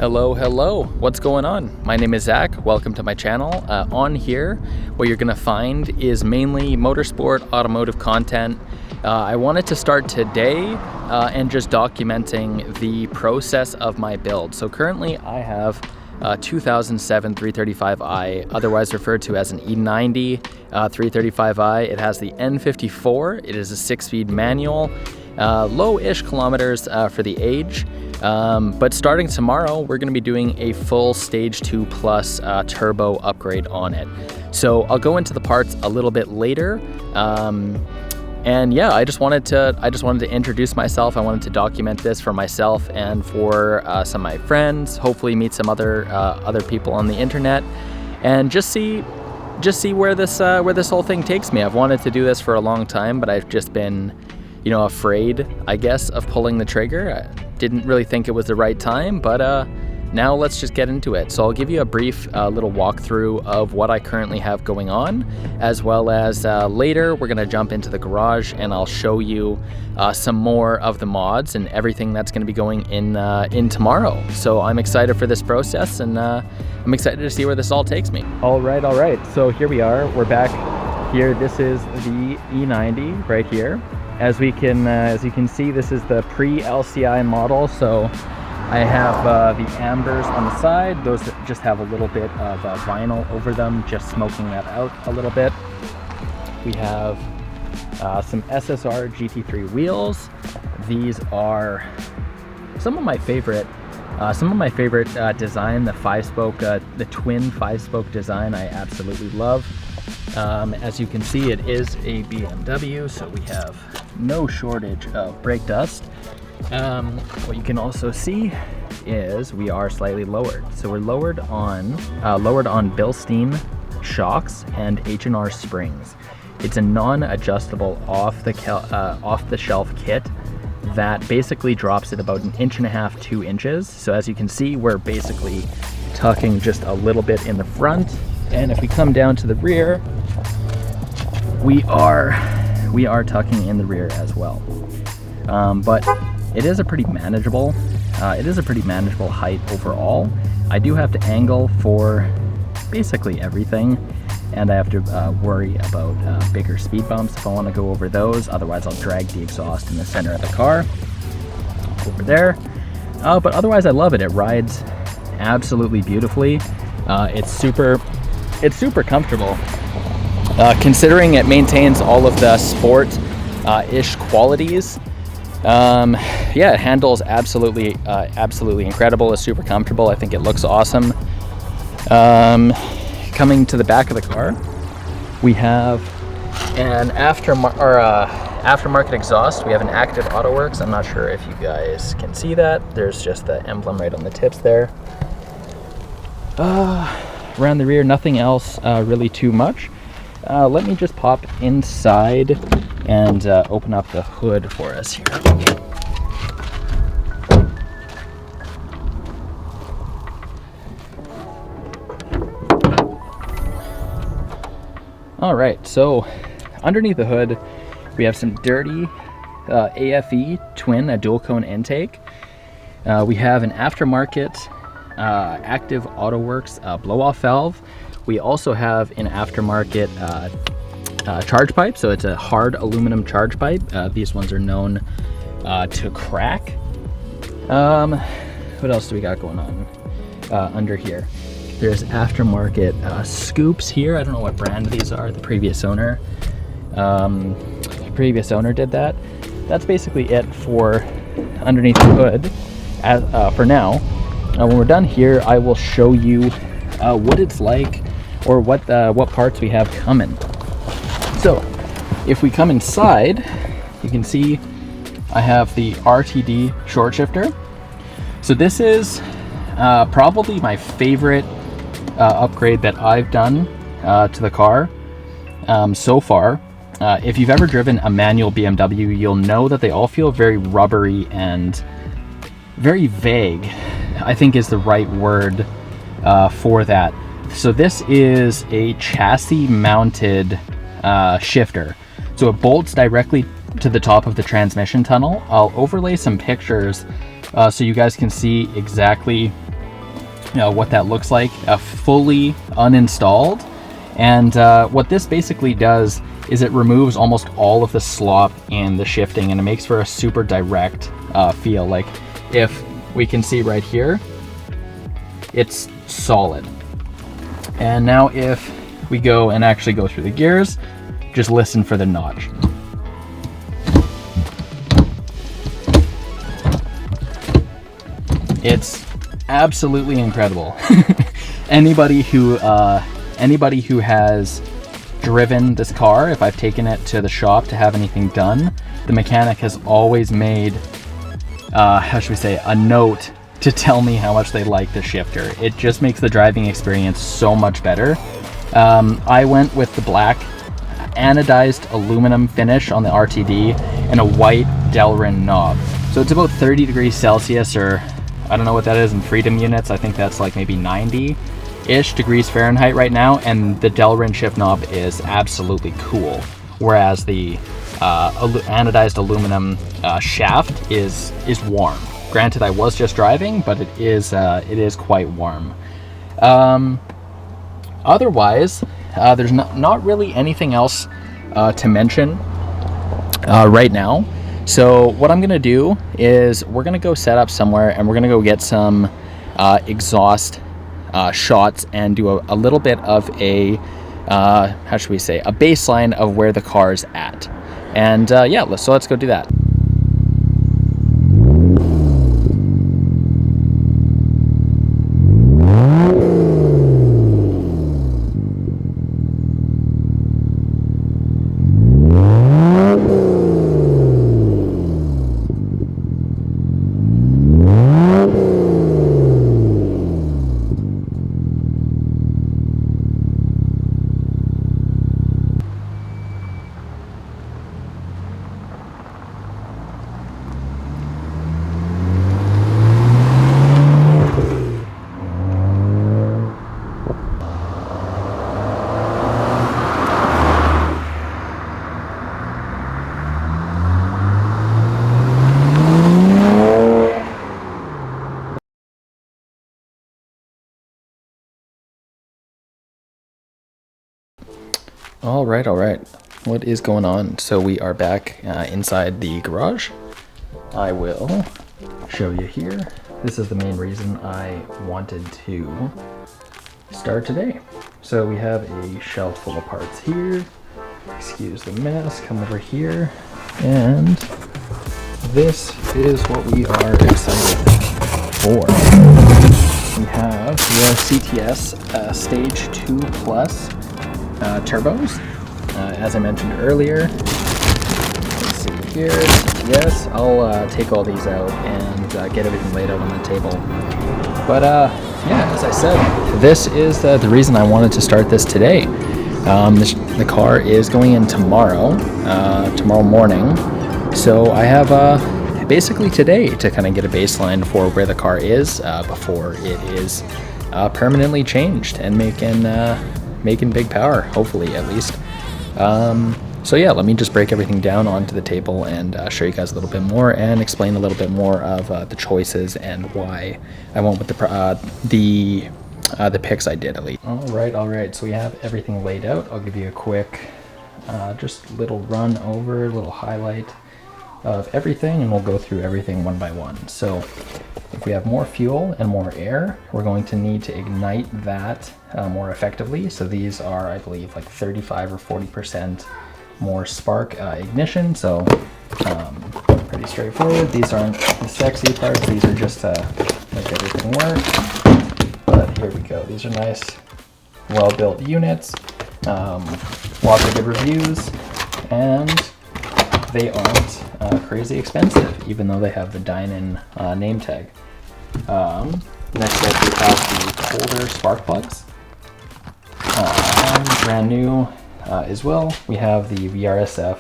Hello, what's going on? My name is Zach, welcome to my channel. On here, what you're gonna find is mainly motorsport, automotive content. I wanted to start today and just documenting the process of my build. So currently I have 2007 335i, otherwise referred to as an E90 335i. It has the N54, it is a 6-speed manual, low-ish kilometers for the age. But starting tomorrow, we're going to be doing a full Stage 2 Plus turbo upgrade on it. So I'll go into the parts a little bit later. And yeah, I just wanted to introduce myself. I wanted to document this for myself and for some of my friends. Hopefully, meet some other people on the internet, and just see where this whole thing takes me. I've wanted to do this for a long time, but I've just been, afraid, I guess, of pulling the trigger. I didn't really think it was the right time, but now let's just get into it. So I'll give you a brief little walkthrough of what I currently have going on, as well as later we're gonna jump into the garage and I'll show you some more of the mods and everything that's gonna be going in tomorrow. So I'm excited for this process, and I'm excited to see where this all takes me. All right. So here we are, we're back here. This is the E90 right here. As you can see, this is the pre-LCI model. So I have the ambers on the side. Those just have a little bit of vinyl over them, just smoking that out a little bit. We have some SSR GT3 wheels. These are some of my favorite design. The 5-spoke, the twin 5-spoke design, I absolutely love. As you can see, it is a BMW, so we have no shortage of brake dust. What you can also see is we are slightly lowered. So we're lowered on Bilstein shocks and H&R springs. It's a non-adjustable off-the-shelf kit that basically drops it about 1.5 to 2 inches. So as you can see, we're basically tucking just a little bit in the front. And if we come down to the rear, we are tucking in the rear as well. But it is a pretty manageable height overall. I do have to angle for basically everything, and I have to worry about bigger speed bumps if I want to go over those. Otherwise, I'll drag the exhaust in the center of the car over there. But otherwise, I love it. It rides absolutely beautifully. It's super comfortable. Considering it maintains all of the sport-ish qualities. Yeah, it handles absolutely incredible. It's super comfortable. I think it looks awesome. Coming to the back of the car, we have an aftermarket exhaust. We have an active Autowerke. I'm not sure if you guys can see that. There's just the emblem right on the tips there. Around the rear, nothing else really too much. Let me just pop inside and open up the hood for us here. All right, so underneath the hood, we have some dirty AFE twin, a dual cone intake. We have an aftermarket active Autowerke blow-off valve. We also have an aftermarket charge pipe, so it's a hard aluminum charge pipe. These ones are known to crack. What else do we got going on under here? There's aftermarket scoops here. I don't know what brand these are. The previous owner did that. That's basically it for underneath the hood for now. When we're done here, I will show you what it's like, or what parts we have coming. So if we come inside, you can see I have the RTD Short Shifter. So this is probably my favorite upgrade that I've done to the car so far. If you've ever driven a manual BMW, you'll know that they all feel very rubbery and very vague, I think is the right word for that. So this is a chassis mounted shifter. So it bolts directly to the top of the transmission tunnel. I'll overlay some pictures so you guys can see exactly what that looks like, fully uninstalled. And what this basically does is it removes almost all of the slop in the shifting, and it makes for a super direct feel. Like if we can see right here, it's solid. And now if we go and actually go through the gears, just listen for the notch. It's absolutely incredible. Anybody who has driven this car, if I've taken it to the shop to have anything done, the mechanic has always made, how should we say, a note to tell me how much they like the shifter. It just makes the driving experience so much better. I went with the black anodized aluminum finish on the RTD and a white Delrin knob. So it's about 30 degrees Celsius, or I don't know what that is in freedom units. I think that's like maybe 90-ish degrees Fahrenheit right now, and the Delrin shift knob is absolutely cool. Whereas the anodized aluminum shaft is warm. Granted, I was just driving, but it is quite warm. Otherwise, there's not really anything else to mention right now. So what I'm gonna do is we're gonna go set up somewhere, and we're gonna go get some exhaust shots and do a little bit of a how should we say, a baseline of where the car's at. And yeah, so let's go do that. All right. What is going on? So we are back inside the garage. I will show you here. This is the main reason I wanted to start today. So we have a shelf full of parts here. Excuse the mess, come over here. And this is what we are excited for. We have the CTS Stage 2 Plus turbos. As I mentioned earlier, let's see here. Yes, I'll take all these out and get everything laid out on the table. But yeah, as I said, this is the reason I wanted to start this today. The car is going in tomorrow morning. So I have basically today to kind of get a baseline for where the car is before it is permanently changed and making big power, hopefully at least. So yeah, let me just break everything down onto the table and show you guys a little bit more and explain a little bit more of the choices and why I went with the picks I did at least. All right. So we have everything laid out. I'll give you a quick, just little run over, little highlight of everything, and we'll go through everything one by one. So if we have more fuel and more air, we're going to need to ignite that more effectively. So these are, I believe, like 35 or 40% more spark ignition. So pretty straightforward. These aren't the sexy parts. These are just to make everything work. But here we go. These are nice, well-built units. Lots of good reviews, and they aren't crazy expensive, even though they have the Dinan name tag. Next up, we have the Colder spark plugs. Brand new as well. We have the VRSF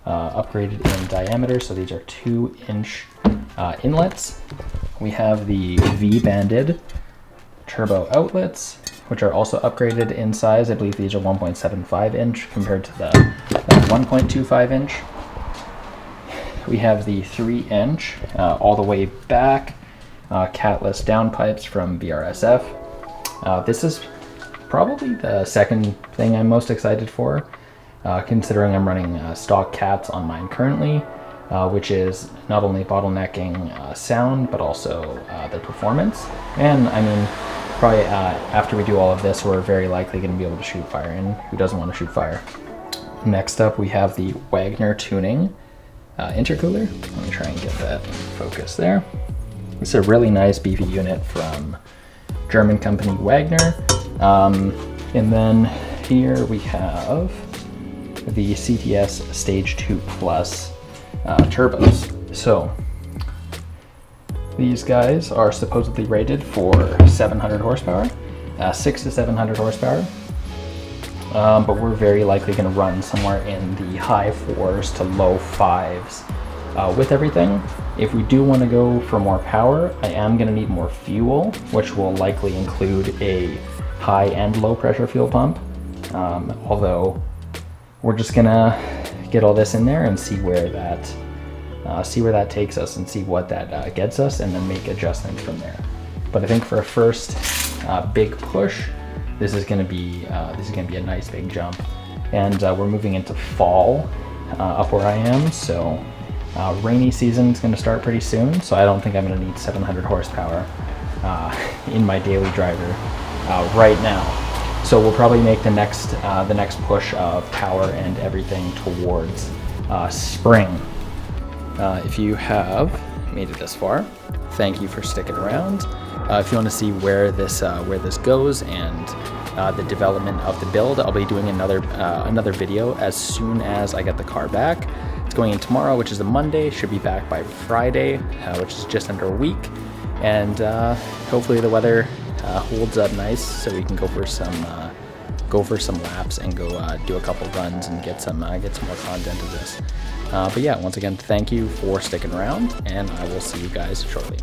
upgraded in diameter, so these are 2-inch inlets. We have the V-banded turbo outlets, which are also upgraded in size. I believe these are 1.75 inch compared to the 1.25 inch. We have the 3-inch all the way back Catless downpipes from VRSF. This is probably the second thing I'm most excited for, considering I'm running stock cats on mine currently, which is not only bottlenecking sound, but also the performance. And I mean, probably after we do all of this, we're very likely going to be able to shoot fire, and who doesn't want to shoot fire? Next up, we have the Wagner tuning intercooler. Let me try and get that focus there. It's a really nice beefy unit from German company Wagner. And then here we have the CTS Stage 2 Plus turbos. So these guys are supposedly rated for 700 horsepower, 6 to 700 horsepower. But we're very likely going to run somewhere in the high 4s to low 5s with everything. If we do want to go for more power, I am going to need more fuel, which will likely include a high and low pressure fuel pump. Although we're just going to get all this in there and see where that takes us and see what that gets us, and then make adjustments from there. But I think for a first big push, this is going to be a nice big jump, and we're moving into fall up where I am, so rainy season is going to start pretty soon. So I don't think I'm going to need 700 horsepower in my daily driver right now. So we'll probably make the next push of power and everything towards spring. If you have made it this far, thank you for sticking around. If you want to see where this goes and the development of the build, I'll be doing another video as soon as I get the car back. It's going in tomorrow, which is a Monday. Should be back by Friday, which is just under a week. And hopefully the weather holds up nice, so we can go for some laps and go do a couple runs and get some more content of this. But yeah, once again, thank you for sticking around, and I will see you guys shortly.